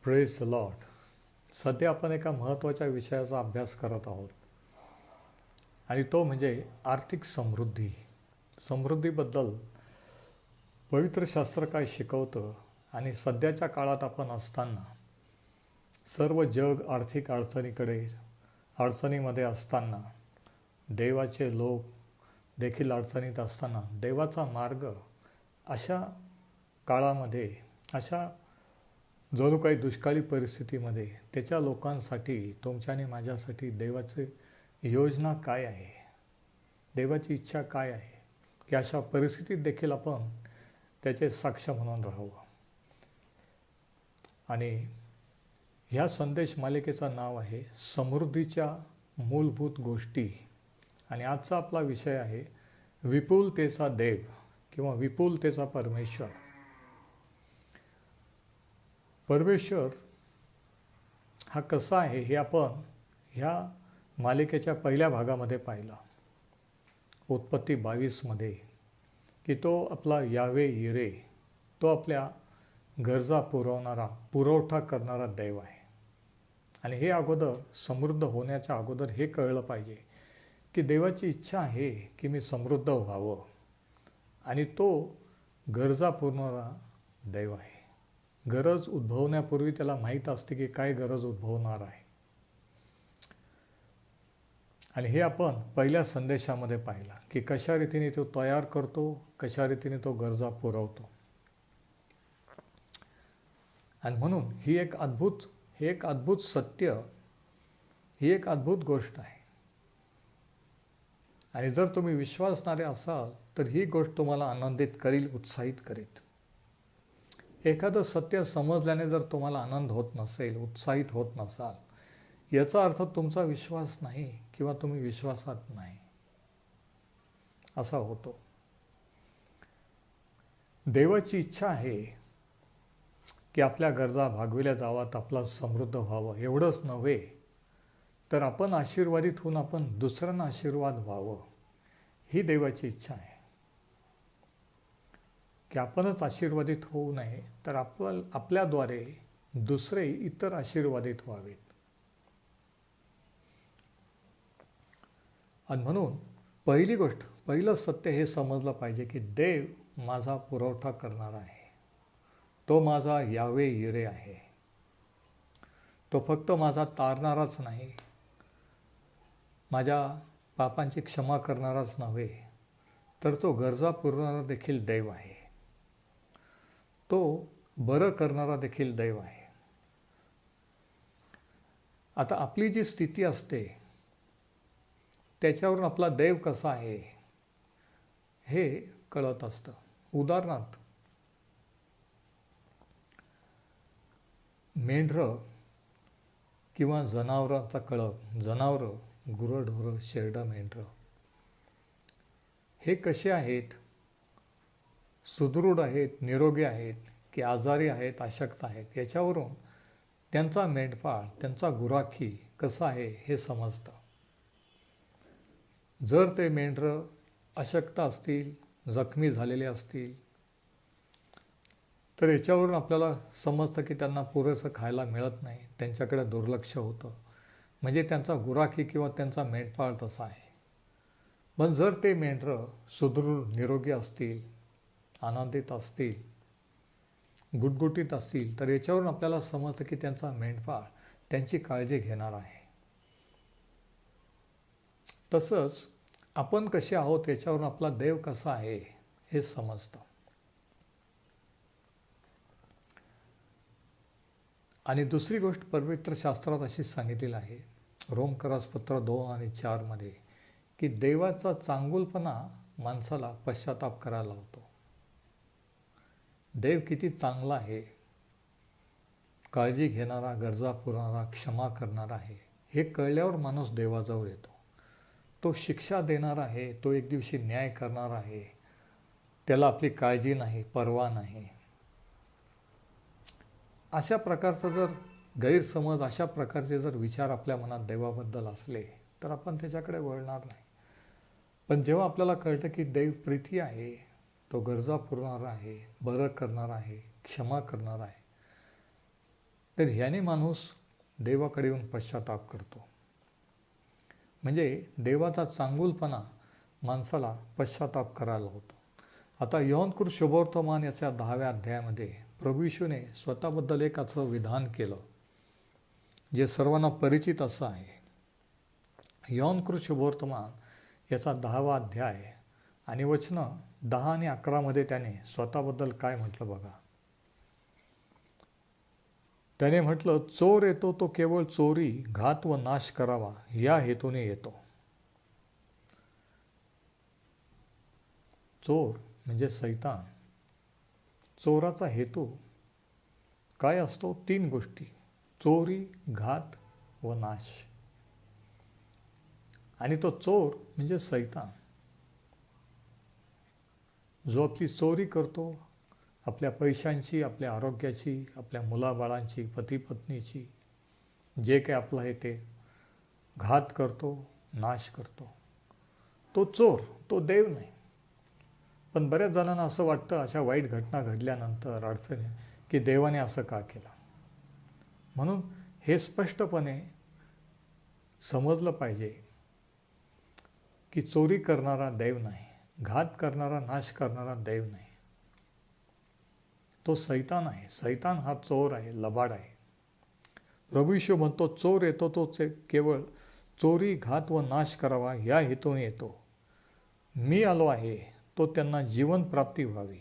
Praise the Lord. सध्या आपण एका महत्त्वाच्या विषयाचा अभ्यास करत आहोत आणि तो म्हणजे आर्थिक समृद्धी. समृद्धीबद्दल पवित्र शास्त्र काय शिकवतं आणि सध्याच्या काळात आपण असताना सर्व जग आर्थिक अडचणीमध्ये असताना देवाचे लोक देखील अडचणीत असताना देवाचा मार्ग अशा काळामध्ये अशा जणू काही दुष्काळी परिस्थितीमध्ये त्याच्या लोकांसाठी तुमच्या आणि माझ्यासाठी देवाची योजना काय आहे, देवाची इच्छा काय आहे की अशा परिस्थितीत देखील आपण त्याचे साक्ष म्हणून राहावं. आणि ह्या संदेश मालिकेचं नाव आहे समृद्धीच्या मूलभूत गोष्टी आणि आजचा आपला विषय आहे विपुलतेचा देव किंवा विपुलतेचा परमेश्वर. परमेश्वर हा कसा आहे हे आपण ह्या मालिकेच्या पहिल्या भागामध्ये पाहिलं, उत्पत्ती 22मध्ये, की तो आपला यावे इरे, तो आपल्या गरजा पुरवठा करणारा देव आहे. आणि हे अगोदर समृद्ध होण्याच्या अगोदर हे कळलं पाहिजे की देवाची इच्छा आहे की मी समृद्ध व्हावं आणि तो गरजा पुरवणारा देव आहे. गरज उद्भवण्यापूर्वी त्याला माहीत असते की काय गरज उद्भवणार आहे. आणि हे आपण पहिल्या संदेशामध्ये पाहिलं की कशा रीतीने तो तयार करतो, कशा रीतीने तो गरजा पुरवतो. आणि म्हणून ही एक अद्भुत सत्य, ही एक अद्भुत गोष्ट आहे. आणि जर तुम्ही विश्वासणारे असाल तर ही गोष्ट तुम्हाला आनंदित करील, उत्साहित करीत. एखादं सत्य समजल्याने जर तुम्हाला आनंद होत नसेल, उत्साहित होत नसाल, याचा अर्थ तुमचा विश्वास नाही किंवा तुम्ही विश्वासात नाही असा होतो. देवाची इच्छा आहे की आपल्या गरजा भागविल्या जावात, आपला समृद्ध व्हावं. एवढंच नव्हे तर आपण आशीर्वादित होऊन आपण दुसऱ्यांना आशीर्वाद व्हावं, ही देवाची इच्छा आहे. की आपणच आशीर्वादित होऊ नये तर आपल्याद्वारे दुसरे इतर आशीर्वादित व्हावेत. आणि म्हणून पहिलं सत्य हे समजलं पाहिजे की देव माझा पुरवठा करणारा आहे. तो माझा यावे इरे आहे. तो फक्त माझा तारणाराच नाही, माझ्या पापांची क्षमा करणाराच नव्हे, तर तो गरजा पुरवणारा देखील देव आहे. तो बरं करणारा देखील देव आहे. आता आपली जी स्थिती असते त्याच्यावरून आपला देव कसा आहे हे कळत असतं. उदाहरणार्थ, मेंढरं किंवा जनावरांचा कळप, जनावरं, गुरंढोरं, शेरडं, मेंढरं हे कसे आहेत? सुदृढ आहेत, निरोगी आहेत की आजारी आहेत, अशक्त आहेत, याच्यावरून त्यांचा मेंढपाळ, त्यांचा गुराखी कसा आहे हे समजतं. जर ते मेंढरं अशक्त असतील, जखमी झालेले असतील, तर याच्यावरून आपल्याला समजतं की त्यांना पुरेसं खायला मिळत नाही, त्यांच्याकडे दुर्लक्ष होतं, म्हणजे त्यांचा गुराखी किंवा त्यांचा मेंढपाळ तसा आहे. पण जर ते मेंढरं सुदृढ निरोगी असतील, आनंदित असतील, गुटगुटीत असतील, तर याच्यावरून आपल्याला समजतं की त्यांचा मेंढपाळ त्यांची काळजी घेणार आहे. तसंच आपण कसे आहोत याच्यावरून आपला देव कसा आहे हे समजतं. आणि दुसरी गोष्ट पवित्र शास्त्रात अशी सांगितलेली आहे, रोमकरासपत्र 2 आणि 4 मध्ये, की देवाचा चांगुलपणा माणसाला पश्चाताप करायला लावतो. देव किती चांगला आहे, काळजी घेणारा, गरजा पुरवणारा, क्षमा करणारा आहे, हे कळल्यावर माणूस देवाजवळ येतो. तो शिक्षा देणार आहे, तो एक दिवशी न्याय करणार आहे, त्याला आपली काळजी नाही, पर्वा नाही. अशा प्रकारचा जर गैरसमज, अशा प्रकारचे जर विचार आपल्या मनात देवाबद्दल असले तर आपण त्याच्याकडे वळणार नाही. पण जेव्हा आपल्याला कळतं की देव प्रीती आहे, तो गरजा पुरवणारा आहे, बरं करणारा आहे, क्षमा करणारा आहे, तर ह्याने माणूस देवाकडे येऊन पश्चाताप करतो. म्हणजे देवाचा चांगुलपणा माणसाला पश्चाताप करायला होतो. आता योहान शुभवर्तमान याच्या 10व्या अध्यायामध्ये प्रभू येशूने स्वतःबद्दल एक असं विधान केलं जे सर्वांना परिचित असं आहे. योहान शुभवर्तमान याचा 10वा अध्याय आणि वचनं 10 आणि 11 त्याने स्वतःबद्दल काय म्हटलं बघा. त्याने म्हटलं, चोर येतो तो केवळ चोरी, घात व नाश करावा या हेतूने येतो. चोर म्हणजे सैतान. चोराचा हेतू काय असतो? 3 गोष्टी: चोरी, घात व नाश. आणि तो चोर म्हणजे सैतान, जो आपली चोरी करतो, आपल्या पैशांची, आपल्या आरोग्याची, आपल्या मुलाबाळांची, पती पत्नीची, जे काही आपलं आहे ते घात करतो, नाश करतो. तो चोर, तो देव नाही. पण बऱ्याच जणांना असं वाटतं अशा वाईट घटना घडल्यानंतर अडचणी की देवाने असं का केलं. म्हणून हे स्पष्टपणे समजलं पाहिजे की चोरी करणारा देव नाही, घात करणारा, नाश करणारा देव नाही. तो सैतान आहे. सैतान हा चोर आहे, लबाड आहे. प्रभू येशू म्हणतो, चोर येतो तो केवळ चोरी, घात व नाश करावा या हेतूने येतो. मी आलो आहे तो त्यांना जीवन प्राप्ती व्हावी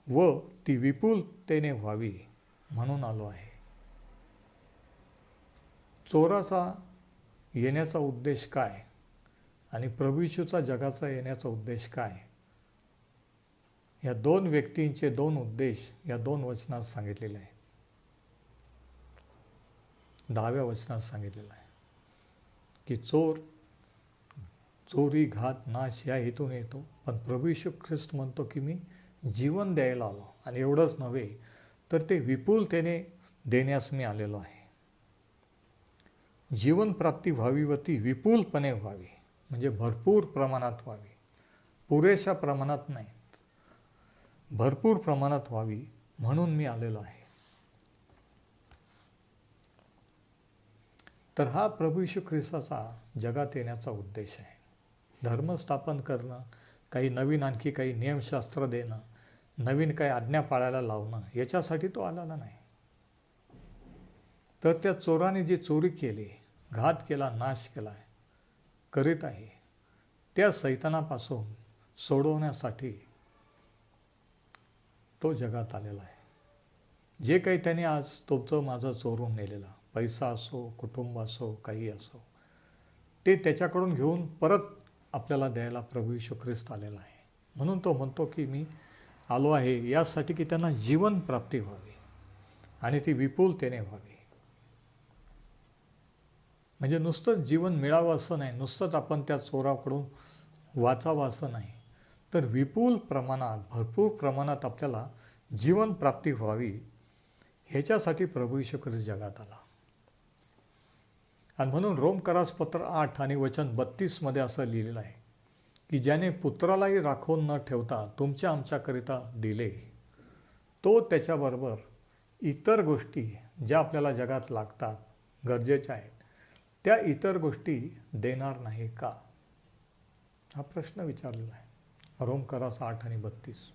व ती विपुलतेने व्हावी म्हणून आलो आहे. चोराचा येण्याचा उद्देश काय आणि प्रभू येशूचा जगाचा येण्याचा उद्देश काय, या 2 व्यक्तींचे 2 उद्देश या 2 वचनात सांगितलेले आहे. 10व्या वचनात सांगितलेलं आहे की चोर चोरी, घात, नाश या हेतून येतो. पण प्रभू येशू ख्रिस्त म्हणतो की मी जीवन द्यायला आलो. आणि एवढंच नव्हे तर ते विपुलतेने देण्यास मी आलेलो आहे. जीवन प्राप्ती व्हावी व ती विपुलपणे व्हावी, म्हणजे भरपूर प्रमाणात व्हावी. पुरेशा प्रमाणात नाही, भरपूर प्रमाणात व्हावी म्हणून मी आलेलो आहे. तर हा प्रभू येशू ख्रिस्ताचा जगात येण्याचा उद्देश आहे. धर्म स्थापन करणं, काही नवीन आणखी काही नियमशास्त्र देणं, नवीन काही आज्ञा पाळायला लावणं, याच्यासाठी तो आलेला नाही. तर त्या चोराने जी चोरी केली, घात केला, नाश केला करीत आहे, त्या सैतानापासून सोडवण्यासाठी तो जगात आलेला आहे. जे काही त्याने आज तुमचं माझं चोरून नेलेलं, पैसा असो, कुटुंब असो, काही असो, ते त्याच्याकडून घेऊन परत आपल्याला द्यायला प्रभू येशू ख्रिस्त आलेला आहे. म्हणून तो म्हणतो की मी आलो आहे यासाठी की त्यांना जीवन प्राप्ती व्हावी आणि ती विपुलतेने व्हावी. म्हणजे नुसतंच जीवन मिळावं असं नाही, नुसतंच आपण त्या चोराकडून वाचावं असं नाही, तर विपुल प्रमाणात, भरपूर प्रमाणात आपल्याला जीवन प्राप्ती व्हावी ह्याच्यासाठी प्रभू येशू ख्रिस्त जगात आला. आणि म्हणून रोमकरास पत्र 8 आणि वचन 32 असं लिहिलेलं आहे की ज्याने पुत्रालाही राखून न ठेवता तुमच्या आमच्याकरिता दिले, तो त्याच्याबरोबर इतर गोष्टी ज्या आपल्याला जगात लागतात, गरजेच्या आहेत, त्या इतर गोष्टी देणार नाही का, हा प्रश्न विचारलेला आहे. रोमकरास 8 आणि 32.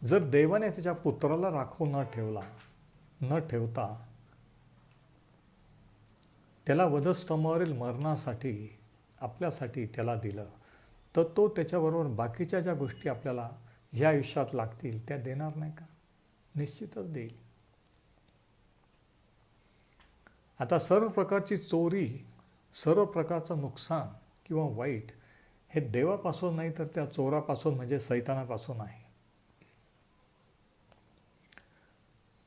जर देवाने त्याच्या पुत्राला राखून न ठेवता त्याला वधस्तंभावरील मरणासाठी आपल्यासाठी त्याला दिलं, तर तो त्याच्याबरोबर बाकीच्या ज्या गोष्टी आपल्याला ह्या आयुष्यात लागतील त्या देणार नाही का? निश्चितच देईल. आता सर्व प्रकारची चोरी, सर्व प्रकारचं नुकसान किंवा वाईट हे देवापासून नाही तर त्या चोरापासून म्हणजे सैतानापासून आहे.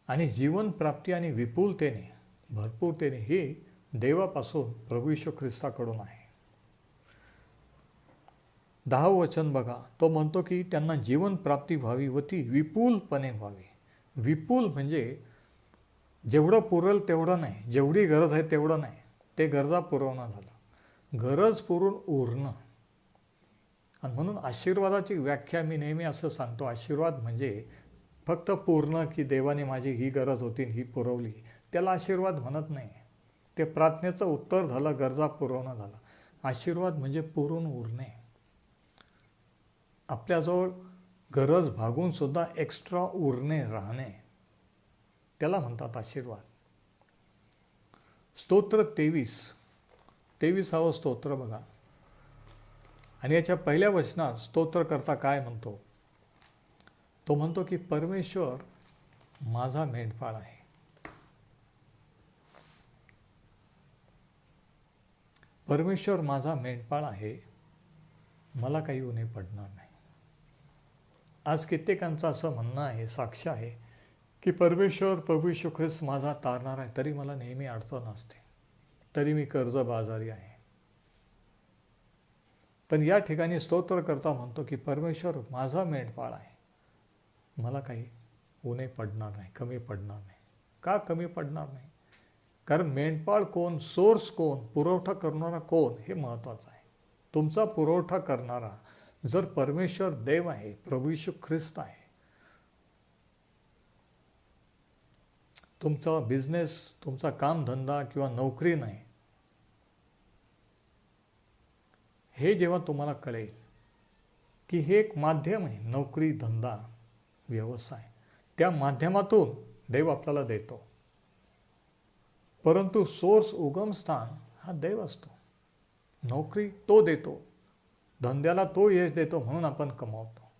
आणि जीवन प्राप्ती आणि विपुलतेने, भरपूरतेने हे देवापासून प्रभू येशू ख्रिस्ताकडून आहे. 10वं वचन बघा, तो म्हणतो की त्यांना जीवन प्राप्ती व्हावी व ती विपुलपणे व्हावी. विपुल म्हणजे जेवढं पुरेल तेवढं नाही, जेवढी गरज आहे तेवढं नाही, ते गरजा पुरवणं झालं, गरज पुरून उरणं. आणि म्हणून आशीर्वादाची व्याख्या मी नेहमी असं सांगतो, आशीर्वाद म्हणजे फक्त पूर्ण की देवाने माझी ही गरज होती ही पुरवली, त्याला आशीर्वाद म्हणत नाही. ते प्रार्थनेचं उत्तर झालं, गरजा पुरवणं झालं. आशीर्वाद म्हणजे पुरून उरणे. आपल्याजवळ गरज भागून सुद्धा एक्स्ट्रा उरणे, राहणे, त्याला म्हणतात आशीर्वाद. स्तोत्र 23ावं स्तोत्र बघा. आणि याच्या पहिल्या वचनात स्तोत्रकर्ता काय म्हणतो? तो म्हणतो की परमेश्वर माझा मेंढपाळ आहे. परमेश्वर माझा मेंढपाळ आहे, मला काही उणे पडणार नाही. आज कित्येकांचं असं म्हणणं आहे, साक्ष आहे की परमेश्वर प्रभू येशू ख्रिस्त माझा तारणार आहे, तरी मला नेहमी अडचण असते, तरी मी कर्जबाजारी आहे. पण या ठिकाणी स्तोत्रकर्ता म्हणतो की परमेश्वर माझा मेंढपाळ आहे, मला काही उणे पडणार नाही, कमी पडणार नाही. का कमी पडणार नाही? कारण मेंढपाळ कोण, सोर्स कोण, पुरवठा करणारा कोण, हे महत्त्वाचं आहे. तुमचा पुरवठा करणारा जर परमेश्वर देव आहे, प्रभू येशू ख्रिस्त आहे, तुमचा बिझनेस, तुमचा कामधंदा किंवा नोकरी नाही, हे जेव्हा तुम्हाला कळेल की हे एक माध्यम आहे, नोकरी, धंदा, व्यवसाय, त्या माध्यमातून देव आपल्याला देतो. परंतु सोर्स, उगमस्थान हा देव असतो. नोकरी तो देतो, धंद्याला तो यश देतो, म्हणून आपण कमावतो.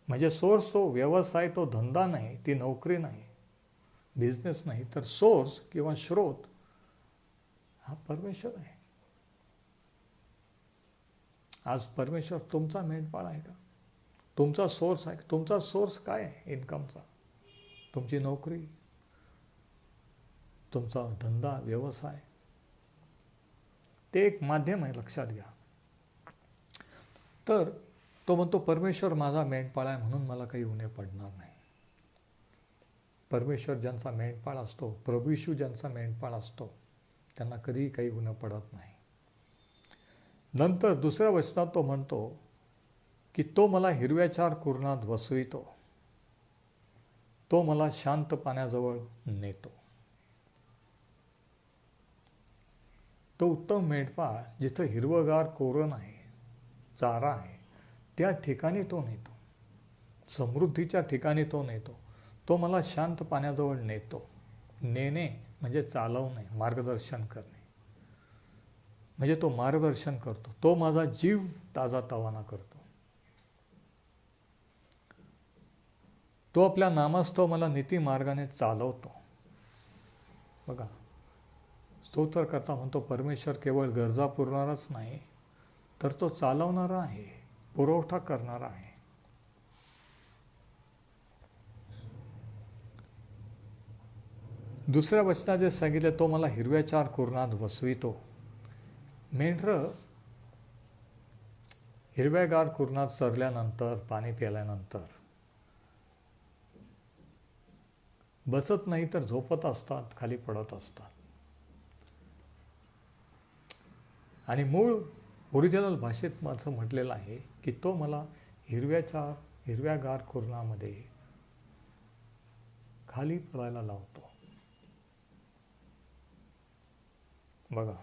म्हणजे सोर्स तो व्यवसाय, तो धंदा नाही, ती नोकरी नाही, बिझनेस नाही, तर सोर्स किंवा स्रोत हा परमेश्वर आहे. आज परमेश्वर तुमचा मेंढपाळ आहे का? तुमचा सोर्स आहे? तुमचा सोर्स काय आहे इन्कमचा? तुमची नोकरी, तुमचा धंदा, व्यवसाय, ते एक माध्यम आहे, लक्षात घ्या. तर तो म्हणतो परमेश्वर माझा मेंढपाळ आहे, म्हणून मला काही उणे पडणार नाही. परमेश्वर ज्यांचा मेंढपाळ असतो, प्रभू येशू ज्यांचा मेंढपाळ असतो, त्यांना कधीही काही उणे पडत नाही. नंतर दुसऱ्या वचनात तो म्हणतो की तो मला हिरव्याचार कुरणात वसवितो, तो मला शांत पाण्याजवळ नेतो. तो उत्तम मेंढपाळ जिथं हिरवगार कोरण आहे, चारा आहे, त्या ठिकाणी तो नेतो. समृद्धीच्या ठिकाणी तो नेतो. तो मला शांत पाण्याजवळ नेतो. नेणे म्हणजे चालवणे, मार्गदर्शन करणे, म्हणजे तो मार्गदर्शन करतो. तो माझा जीव ताजा तवाना करतो. तो आपल्या नामास्तव मला नीती मार्गाने चालवतो. बघा, स्तोत्रकर्ता म्हणतो परमेश्वर केवळ गरजा पुरवणारच नाही, तर तो चालवणारा आहे, पुरवठा करणारा आहे. दुसऱ्या वचनात जे सांगितले, तो मला हिरव्याचार कुरणात वसवितो. मेंढरं हिरव्यागार कुरणात चरल्यानंतर, पाणी प्यायल्यानंतर बसत नाही तर झोपत असतात, खाली पडत असतात. आणि मूळ ओरिजिनल भाषेत माझं म्हटलेलं आहे की तो मला हिरव्यागार कुरणामध्ये खाली पडायला लावतो. बघा,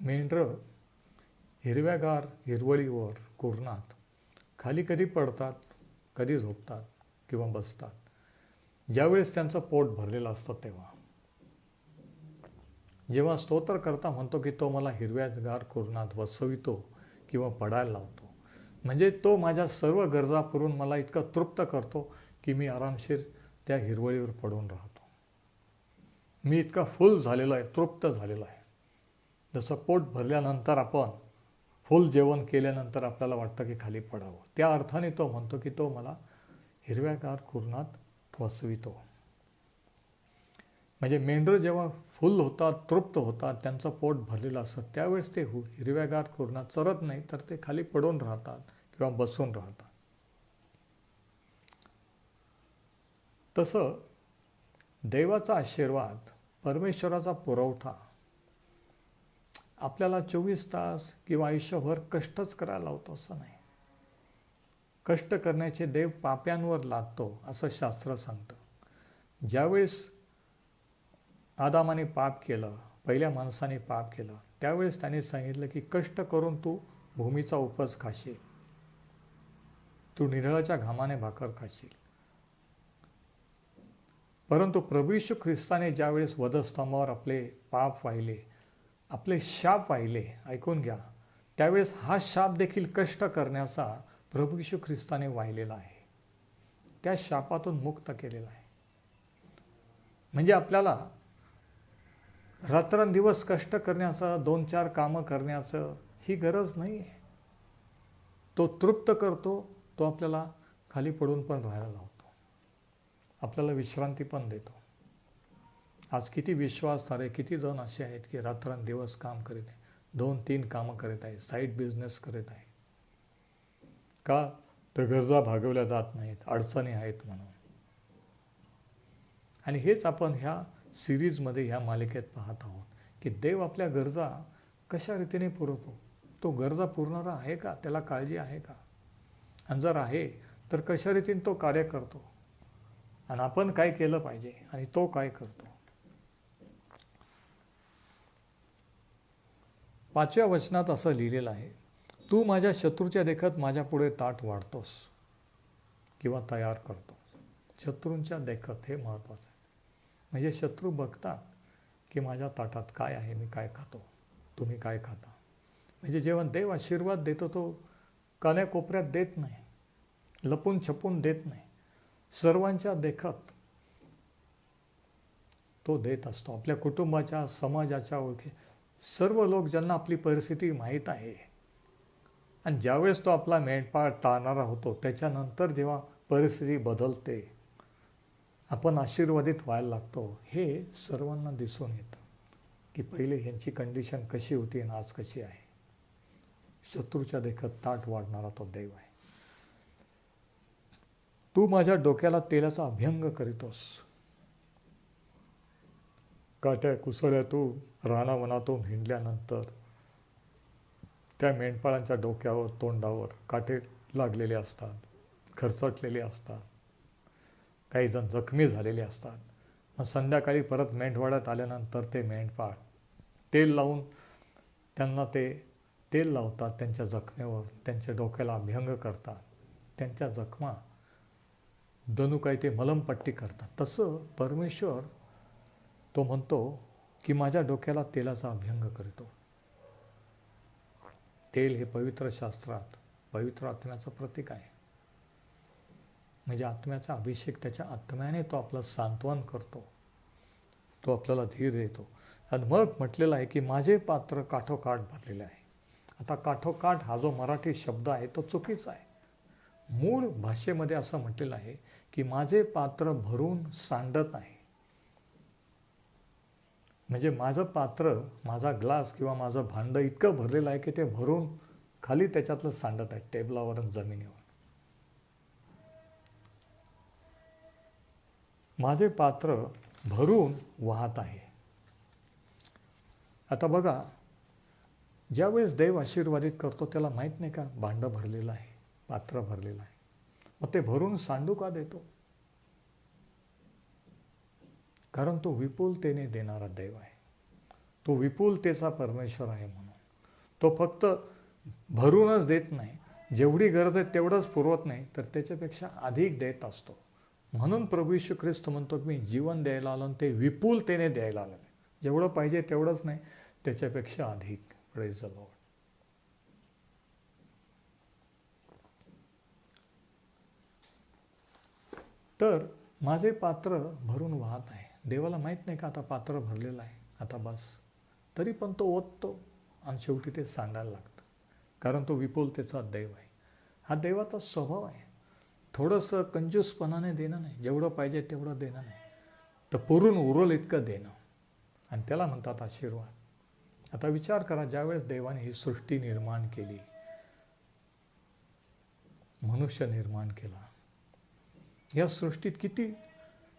मेंढरं हिरव्यागार हिरवळीवर, कुरणात खाली कधी पडतात, कधी झोपतात किंवा बसतात, ज्यावेळेस त्यांचं पोट भरलेलं असतं तेव्हा. जेव्हा स्तोत्रकर्ता म्हणतो की तो मला हिरव्यागार कुरणात वसवितो किंवा पडायला लावतो, म्हणजे तो माझ्या सर्व गरजा पुरवून मला इतका तृप्त करतो की मी आरामशीर त्या हिरवळीवर पडून राहतो. मी इतका फुल झालेलो आहे, तृप्त झालेलो आहे. जसं पोट भरल्यानंतर आपण फुल जेवण केल्यानंतर आपल्याला वाटतं की खाली पडावं, त्या अर्थाने तो म्हणतो की तो मला हिरव्यागार कुरणात वसवितो. म्हणजे मेंढरं जेव्हा फुल होतात, तृप्त होतात, त्यांचं पोट भरलेलं असतं, त्यावेळेस ते हिरव्यागार कुरणात चरत नाही, तर ते खाली पडून राहतात किंवा बसून राहतात. तसं देवाचा आशीर्वाद, परमेश्वराचा पुरवठा आपल्याला 24 तास किंवा आयुष्यभर कष्टच करायला लावतो असं नाही. कष्ट करण्याचे देव पाप्यांवर लादतो असं शास्त्र सांगतं. ज्यावेळेस आदामाने पाप केलं, पहिल्या माणसाने पाप केलं, त्यावेळेस त्याने सांगितलं की कष्ट करून तू भूमीचा उपज खाशील, तू निरळाच्या घामाने भाकर खाशील. परंतु प्रभू येशू ख्रिस्ताने ज्यावेळेस वधस्तंभावर आपले पाप वाहिले, आपले शाप वाहिले, ऐकून घ्या, त्यावेळेस हा शाप देखील कष्ट करण्याचा प्रभू येशू ख्रिस्ताने वाहिलेला आहे. त्या शापातून मुक्त केलेला आहे. म्हणजे आपल्याला रात्रंदिवस कष्ट करण्याचं, 2-4 कामं करण्याचं ही गरज नाही आहे. तो तृप्त करतो, तो आपल्याला खाली पडून पण राहायला लावतो, आपल्याला विश्रांती पण देतो. आज किती विश्वासार्ह, किती जण असे आहेत की रात्रंदिवस काम करीत आहे, 2-3 कामं करीत आहे, साईड बिझनेस करीत आहे. का तर गरजा भागवल्या जात नाहीत, अडचणी आहेत म्हणून. आणि हेच आपण ह्या सिरीजमध्ये, ह्या मालिकेत पाहत आहोत की देव आपल्या गरजा कशा रीतीने पुरवतो. तो गरजा पुरवणारा आहे का, त्याला काळजी आहे का, आणि जर आहे तर कशा रीतीने तो कार्य करतो, आणि आपण काय केलं पाहिजे आणि तो काय करतो. 5व्या वचनात असं लिहिलेलं आहे, तू माझ्या शत्रूच्या देखत माझ्या पुढे ताट वाढतोस किंवा तयार करतोस. शत्रूंच्या देखत, हे महत्त्वाचं आहे. म्हणजे शत्रू बघतात की माझ्या ताटात काय आहे, मी काय खातो, तुम्ही काय खाता. म्हणजे जेव्हा देव आशीर्वाद देतो तो कान्याकोपऱ्यात देत नाही, लपून छपून देत नाही, सर्वांच्या देखत तो देत असतो. आपल्या कुटुंबाच्या, समाजाच्या ओळखी, सर्व लोक ज्यांना आपली परिस्थिती माहीत आहे. आणि ज्यावेळेस तो आपला मेंढपाळ तारणारा होतो, त्याच्यानंतर जेव्हा परिस्थिती बदलते, आपण आशीर्वादित व्हायला लागतो, हे सर्वांना दिसून येतं की पहिले ह्यांची कंडिशन कशी होती आणि आज कशी आहे. शत्रूच्या देखत ताट वाढणारा तो देव आहे. तू माझ्या डोक्याला तेलाचा अभ्यंग करीतोस. काट्या कुसळ्यातून रानावनातून हिंडल्यानंतर त्या मेंढपाळांच्या डोक्यावर, तोंडावर काटे लागलेले असतात, खरचटलेले असतात, काही जण जखमी झालेले असतात. मग संध्याकाळी परत मेंढवाड्यात आल्यानंतर ते मेंढपाळ तेल लावून त्यांना ते तेल लावतात त्यांच्या जखमेवर, त्यांच्या डोक्याला अभ्यंग करतात, त्यांच्या जखमा जणू काही ते मलमपट्टी करतात. तसं परमेश्वर तो म्हणतो की माझ्या डोक्याला तेलाचा अभ्यंग करतो. तेल हे पवित्र शास्त्रात पवित्र आत्म्याचं प्रतीक आहे. म्हणजे आत्म्याचा अभिषेक, त्याच्या आत्म्याने तो आपलं सांत्वन करतो, तो आपल्याला धीर देतो. आणि मग म्हटलेलं आहे की माझे पात्र काठोकाठ भरलेले आहे. आता काठोकाठ हा जो मराठी शब्द आहे तो चुकीचा आहे. मूळ भाषेमध्ये असं म्हटलेलं आहे की माझे पात्र भरून सांडत आहे. म्हणजे माझं पात्र, माझा ग्लास किंवा माझं भांडं इतकं भरलेलं आहे की ते भरून खाली त्याच्यातलं सांडत आहे, टेबलावर आणि जमिनीवर. माझे पात्र भरून वाहत आहे. आता बघा, ज्यावेळेस देव आशीर्वादित करतो त्याला माहीत नाही का भांडं भरलेलं आहे, पात्र भरलेलं आहे. मग ते भरून सांडू का देतो? कारण तो विपुलतेने देणारा देव आहे, तो विपुलतेचा परमेश्वर आहे. म्हणून तो फक्त भरूनच देत नाही, जेवढी गरज आहे तेवढंच पुरवत नाही, तर त्याच्यापेक्षा अधिक देत असतो. म्हणून प्रभू येशू ख्रिस्त म्हणतो की मी जीवन द्यायला आलो, ते विपुलतेने द्यायला आलं. जेवढं पाहिजे तेवढंच नाही, त्याच्यापेक्षा अधिक. Praise the Lord. तर माझे पात्र भरून वाहत आहे. देवाला माहीत नाही का आता पात्र भरलेलं आहे, आता बस. तरी पण तो ओततो आणि शेवटी ते सांडायला लागतं, कारण तो विपुलतेचा देव आहे. हा देवाचा स्वभाव आहे. थोडंसं कंजूसपणाने देणं नाही, जेवढं पाहिजे तेवढं देणं नाही, तर पुरून उरल इतकं देणं, आणि त्याला म्हणतात आशीर्वाद. आता विचार करा, ज्यावेळेस देवाने ही सृष्टी निर्माण केली, मनुष्य निर्माण केला, या सृष्टीत किती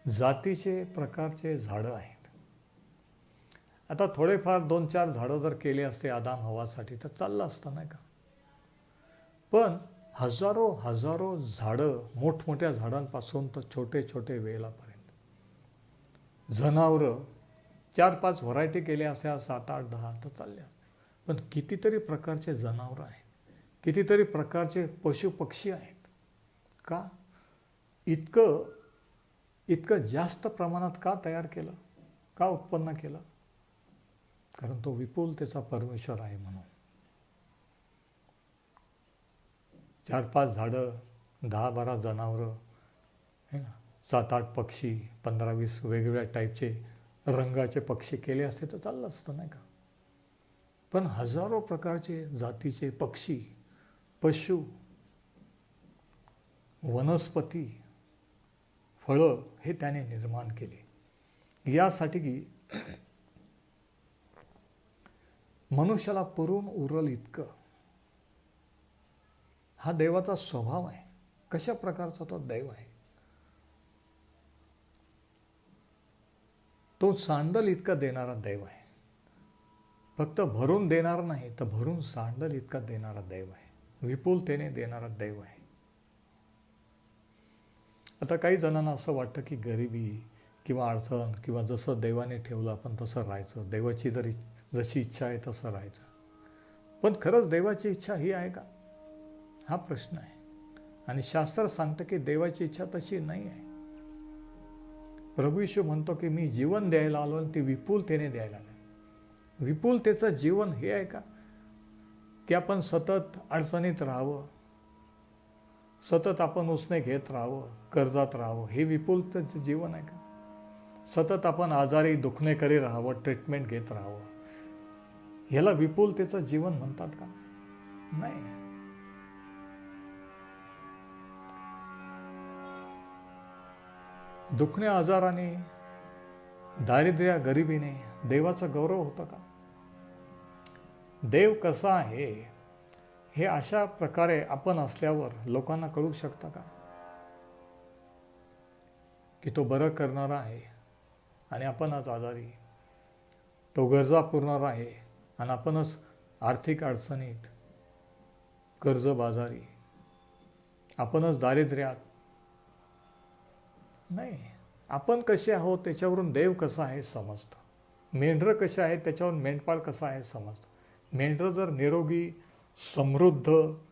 जातीचे, प्रकारचे झाडं आहेत. आता थोडेफार 2-4 झाडं जर केले असते आदाम हवासाठी तर चाललं असतं नाही का. पण हजारो हजारो झाडं, मोठमोठ्या झाडांपासून तर छोटे छोटे वेलापर्यंत, जनावरं 4-5 व्हरायटी केल्या अशा 7-8-10 तर चालल्या. पण कितीतरी प्रकारचे जनावरं आहेत, कितीतरी प्रकारचे पशु पक्षी आहेत. का इतकं जास्त प्रमाणात का तयार केलं, का उत्पन्न केलं? कारण तो विपुलतेचा परमेश्वर आहे म्हणून. 4-5 झाडं, 10-12 जनावरं, 7-8 पक्षी, 15-20 वेगवेगळ्या टाईपचे रंगाचे पक्षी केले असते तर चाललं असतं, नाही का? पण हजारो प्रकारचे जातीचे पक्षी, पशु, वनस्पती, फळं हे त्याने निर्माण केले यासाठी की मनुष्याला पुरून उरल इतकं. हा देवाचा स्वभाव आहे. कशा प्रकारचा तो दैव आहे? तो सांडल इतका देणारा दैव आहे. फक्त भरून देणार नाही तर भरून सांडल इतका देणारा दैव आहे. विपुलतेने देणारा दैव आहे. आता काही जणांना असं वाटतं की गरिबी किंवा अडचण किंवा जसं देवाने ठेवलं आपण तसं राहायचं, देवाची जशी इच्छा आहे तसं राहायचं. पण खरंच देवाची इच्छा ही आहे का, हा प्रश्न आहे. आणि शास्त्र सांगतं की देवाची इच्छा तशी नाही आहे. प्रभू येशू म्हणतो की मी जीवन द्यायला आलो आणि ती विपुलतेने द्यायला आलो. विपुलतेचं जीवन हे आहे का की आपण सतत अडचणीत राहावं, सतत आपण उसने घेत राहावं, कर्जात राहावं? हे विपुलतेचं जीवन आहे का? सतत आपण आजारी दुखणेकरी राहावं, ट्रीटमेंट घेत राहावं, ह्याला विपुलतेचं जीवन म्हणतात का? नाही. दुखण्या आजाराने, दारिद्र्या गरिबीने देवाचा गौरव होतो का? देव कसा आहे हे अशा प्रकारे आपण असल्यावर लोकांना कळू शकतं का? की तो बरं करणारा आहे आणि आपणच आजारी, तो गरजा पुरणारा आहे आणि आपणच आर्थिक अडचणीत, कर्जबाजारी, आपणच दारिद्र्यात. नाही. आपण कसे आहोत त्याच्यावरून देव कसा आहे समजतं. मेंढरं कसे आहे त्याच्यावरून मेंढपाळ कसा आहे समजतं. मेंढरं जर निरोगी, समृद्ध,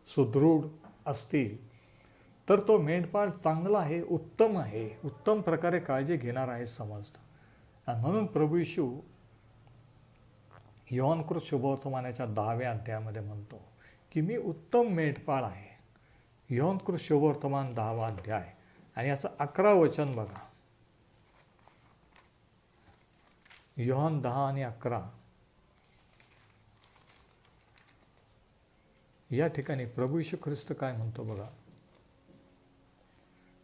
सुदृढ असतील तर तो मेंढपाळ चांगला आहे, उत्तम आहे, उत्तम प्रकारे काळजी घेणार आहे समजतं. आणि म्हणून प्रभू येशू योहानकृत शुभवर्तमानाच्या 10व्या अध्यायामध्ये म्हणतो की मी उत्तम मेंढपाळ आहे. योहानकृत शुभवर्तमान 10वा अध्याय आणि याचं 11 वचन बघा. योहान 10 आणि 11 या ठिकाणी प्रभू येशू ख्रिस्त काय म्हणतो बघा.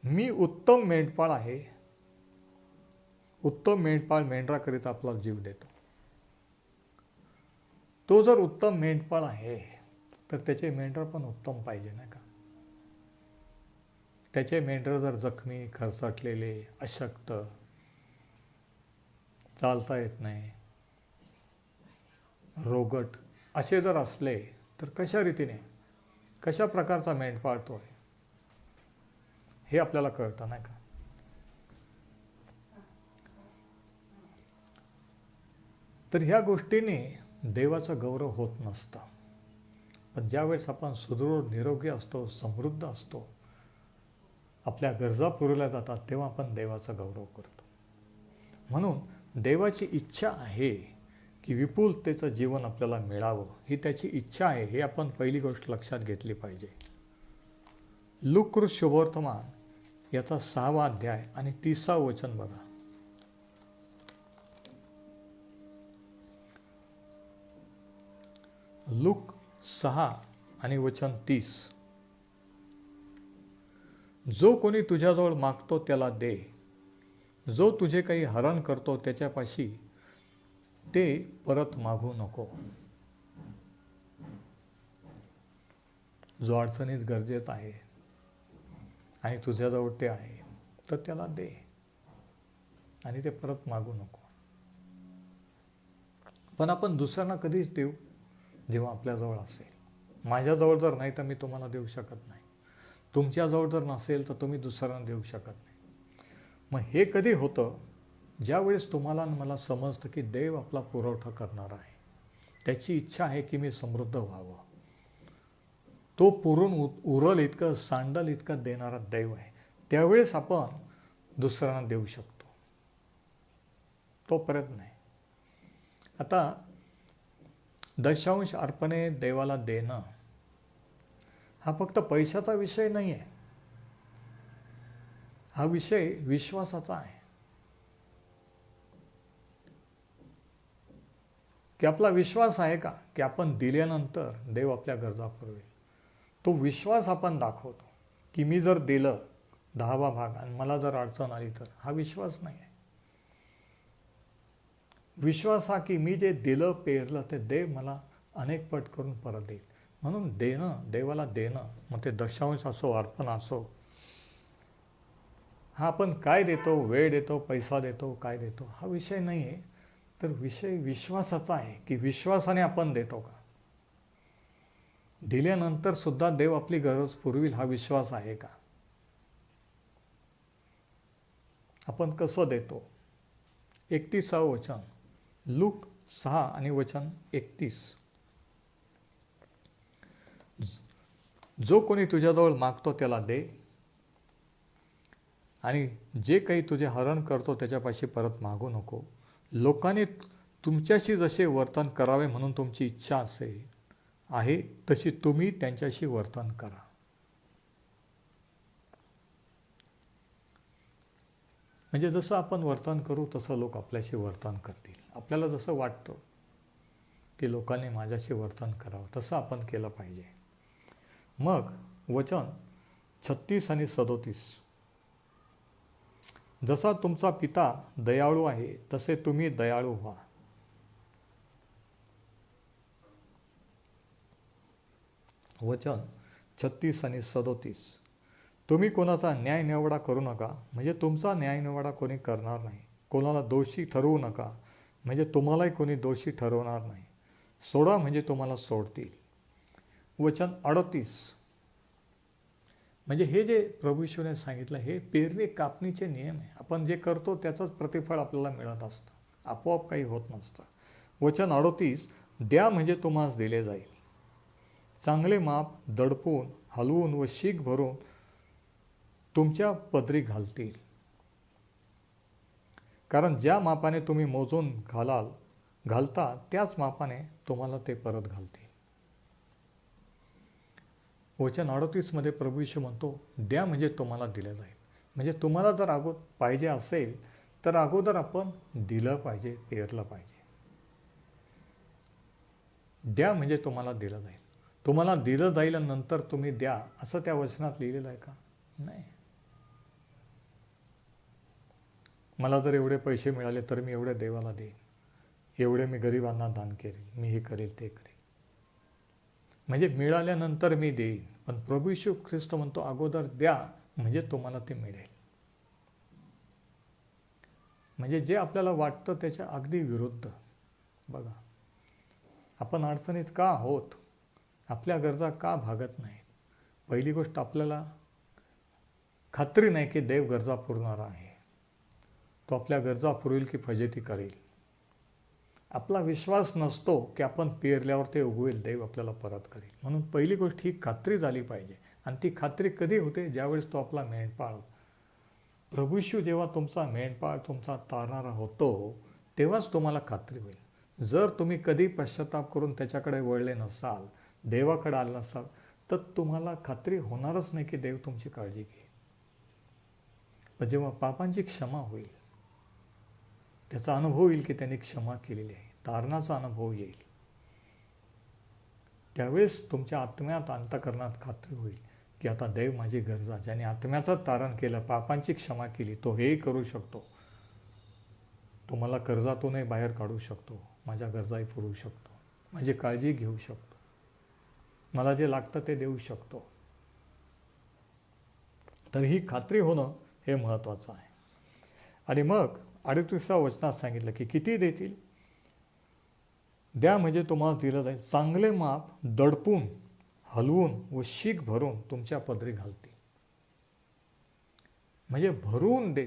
मी उत्तम मेंढपाळ आहे. उत्तम मेंढपाळ मेंढराकरिता आपला जीव देतो. तो जर उत्तम मेंढपाळ आहे तर त्याचे मेंढर पण उत्तम पाहिजे नाही का? त्याचे मेंढर जर जखमी, खरचटलेले, अशक्त, चालता येत नाही, रोगट असे जर असले तर कशा रीतीने, कशा प्रकारचा मेंढपाळ तो आहे हे आपल्याला कळतं नाही का? तर ह्या गोष्टीने देवाचं गौरव होत नसतं. पण ज्यावेळेस आपण सुदृढ, निरोगी असतो, समृद्ध असतो, आपल्या गरजा पुरवल्या जातात, तेव्हा आपण देवाचा गौरव करतो. म्हणून देवाची इच्छा आहे की विपुलतेचं जीवन आपल्याला मिळावं. ही त्याची इच्छा आहे, हे आपण पहिली गोष्ट लक्षात घेतली पाहिजे. लूककृत शुभवर्तमान याचा 6वा अध्याय आणि 30वा वचन बघा. लूक 6 आणि वचन 30. जो कोणी तुझ्याजवळ मागतो त्याला दे, जो तुझे काही हरण करतो त्याच्यापाशी ते परत मागू नको. जो अडचणीत गरजेत आहे आणि तुझ्याजवळ ते आहे तर त्याला दे आणि ते परत मागू नको. पण आपण दुसऱ्यांना कधीच देऊ जेव्हा आपल्याजवळ असेल. माझ्याजवळ जर नाही तर मी तुम्हाला देऊ शकत नाही. तुमच्याजवळ जर नसेल तर तुम्ही दुसऱ्यांना देऊ शकत नाही. मग हे कधी होतं? ज्यावेळेस तुम्हाला मला समजतं की देव आपला पुरवठा करणार आहे, त्याची इच्छा आहे की मी समृद्ध व्हावं, तो पुरून उरल इतकं सांडल इतकं देणारा देव आहे, त्यावेळेस आपण दुसऱ्यांना देऊ शकतो. तोपर्यंत नाही. आता दशांश अर्पणे देवाला देणं हा फक्त पैशाचा विषय नाही आहे, हा विषय विश्वासाचा आहे की आपला विश्वास आहे का की आपण दिल्यानंतर देव आपल्या गरजा पुरवेल. तो विश्वास आपण दाखवतो की मी जर दिलं 10वा भाग आणि मला जर अडचण आली तर, हा विश्वास नाही आहे. विश्वास हा की मी जे दिलं पेरलं ते देव मला अनेक पट करून परत देईल. म्हणून देणं, देवाला देणं, मग ते दशांश असो अर्पण असो, हा आपण काय देतो, वेळ देतो, पैसा देतो, काय देतो, हा विषय नाही आहे. तर विषय विश्वासाचा आहे की विश्वासाने आपण देतो का. दिल्यानंतर सुद्धा देव आपली गरज पुरविल, हा विश्वास आहे का. आपण कसं देतो. 31व वचन, लूक 6 आणि वचन 31. जो कोणी तुझ्याजवळ मागतो त्याला दे, आणि जे काही तुझे हरण करतो त्याच्यापाशी परत मागू नको. लोकांनी तुमच्याशी जसे वर्तन करावे म्हणून तुमची इच्छा आहे तशी तुम्ही त्यांच्याशी वर्तन करा. म्हणजे जसं आपण वर्तन करू तसं लोक आपल्याशी वर्तन करतील. आपल्याला जसं वाटतं की लोकांनी माझ्याशी वर्तन करावं तसं आपण केलं पाहिजे. मग वचन 36 आणि 37, जसा तुमचा पिता दयाळू आहे तसे तुम्ही दयाळू व्हा. वचन 36 आणि 37, तुम्ही कोणाचा न्यायनिवाडा करू नका, म्हणजे तुमचा न्यायनिवाडा कोणी करणार नाही. कोणाला दोषी ठरवू नका, म्हणजे तुम्हालाही कोणी दोषी ठरवणार नाही. सोडा, म्हणजे तुम्हाला सोडतील. वचन 38, म्हणजे हे जे प्रभू येशूने सांगितलं हे पेरणी कापणीचे नियम आहे. आपण जे करतो त्याचंच प्रतिफळ आपल्याला मिळत असतं, आपोआप काही होत नसतं. वचन 38, द्या म्हणजे तुम्हास दिले जाईल, चांगले माप दडपून हलवून व शीख भरून तुमच्या पदरी घालतील. कारण ज्या मापाने तुम्ही मोजून घालता त्याच मापाने तुम्हाला ते परत घालतील. वचन 38 मध्ये प्रभू येशू म्हणतो, द्या म्हणजे तुम्हाला दिलं जाईल. म्हणजे तुम्हाला जर पाहिजे असेल तर अगोदर आपण दिलं पाहिजे, पेरलं पाहिजे. द्या म्हणजे तुम्हाला दिलं जाईल. तुम्हाला दिलं जाईल आणि नंतर तुम्ही द्या असं त्या वचनात लिहिलेलं आहे का? नाही. मला जर एवढे पैसे मिळाले तर मी एवढे देवाला देईन, एवढे मी गरिबांना दान करेल, मी हे करेल ते करेल, म्हणजे मिळाल्यानंतर मी देईन. पण प्रभू येशू ख्रिस्त म्हणतो अगोदर द्या म्हणजे तुम्हाला ते मिळेल. म्हणजे जे आपल्याला वाटतं त्याच्या अगदी विरुद्ध. बघा, आपण अडचणीत का आहोत, आपल्या गरजा का भागत नाहीत. पहिली गोष्ट, आपल्याला खात्री नाही की देव गरजा पुरवणारा आहे. तो आपल्या गरजा पुरवेल की फजिती करेल. आपला विश्वास नसतो की आपण पेरल्यावर ते उगवेल, देव आपल्याला परत करेल. म्हणून पहिली गोष्ट ही खात्री झाली पाहिजे. आणि ती खात्री कधी होते? ज्यावेळेस तो आपला मेंढपाळ, प्रभू येशू जेव्हा तुमचा मेंढपाळ, तुमचा तारणारा होतो, तेव्हाच तुम्हाला खात्री होईल. जर तुम्ही कधी पश्चाताप करून त्याच्याकडे वळले नसाल, देवाकडे आले नसाल, तर तुम्हाला खात्री होणारच नाही की देव तुमची काळजी घेईल. पण जेव्हा पापांची क्षमा होईल, त्याचा अनुभव येईल की त्यांनी क्षमा केलेली आहे, तारणाचा अनुभव येईल, त्यावेळेस तुमच्या आत्म्यात, अंतःकरणात खात्री होईल की आता देव माझी गरजा, ज्याने आत्म्याचं तारण केलं, पापांची क्षमा केली, तो हेही करू शकतो. तो मला कर्जातूनही बाहेर काढू शकतो, माझ्या गरजाही पुरवू शकतो, माझी काळजी घेऊ शकतो, मला जे लागतं ते देऊ शकतो. तर ही खात्री होणं हे महत्त्वाचं आहे. आणि मग 38व्या वचनात सांगितलं की किती देतील? द्या म्हणजे तुम्हाला दिलं जाईल, चांगले माप दडपून हलवून व शीख भरून तुमच्या पदरी घालतील. म्हणजे भरून दे